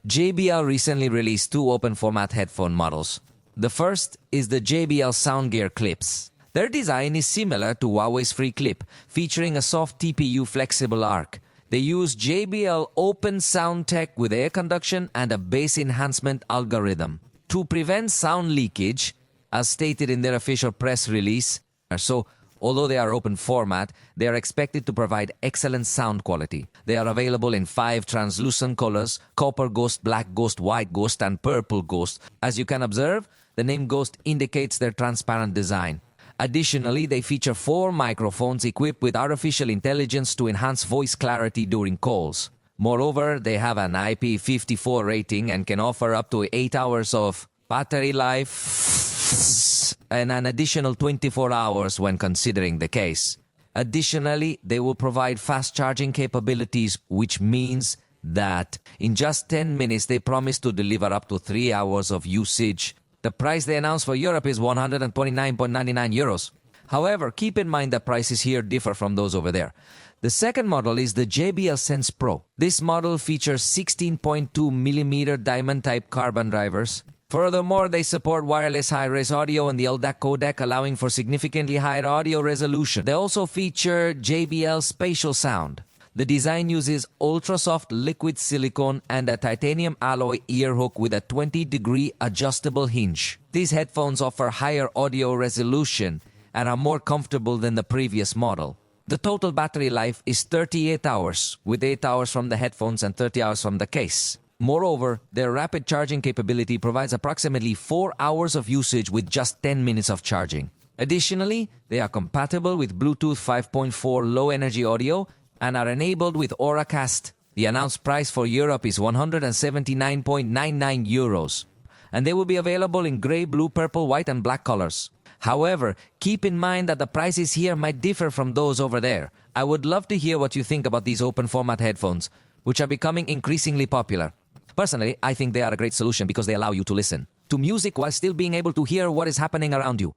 JBL recently released two open-format headphone models. The first is the JBL Soundgear Clips. Their design is similar to Huawei's Free Clip, featuring a soft TPU flexible arc. They use JBL OpenSound tech with air conduction and a bass enhancement algorithm to prevent sound leakage, as stated in their official press release. So, although they are open format, they are expected to provide excellent sound quality. They are available in 5 translucent colors: copper ghost, black ghost, white ghost, and purple ghost. As you can observe, the name ghost indicates their transparent design. Additionally, they feature 4 microphones equipped with artificial intelligence to enhance voice clarity during calls. Moreover, they have an IP54 rating and can offer up to 8 hours of battery life and an additional 24 hours when considering the case. Additionally, they will provide fast charging capabilities, which means that in just 10 minutes they promise to deliver up to 3 hours of usage. The price they announced for Europe is €129.99. However, keep in mind that prices here differ from those over there. The second model is the JBL Sense Pro. This model features 16.2mm diamond-type carbon drivers. Furthermore, they support wireless high-res audio and the LDAC codec, allowing for significantly higher audio resolution. They also feature JBL Spatial Sound. The design uses ultra-soft liquid silicone and a titanium alloy ear hook with a 20-degree adjustable hinge. These headphones offer higher audio resolution and are more comfortable than the previous model. The total battery life is 38 hours, with 8 hours from the headphones and 30 hours from the case. Moreover, their rapid charging capability provides approximately 4 hours of usage with just 10 minutes of charging. Additionally, they are compatible with Bluetooth 5.4 low-energy audio and are enabled with AuraCast. The announced price for Europe is €179.99, and they will be available in grey, blue, purple, white, and black colors. However, keep in mind that the prices here might differ from those over there. I would love to hear what you think about these open-format headphones, which are becoming increasingly popular. Personally, I think they are a great solution because they allow you to listen to music while still being able to hear what is happening around you.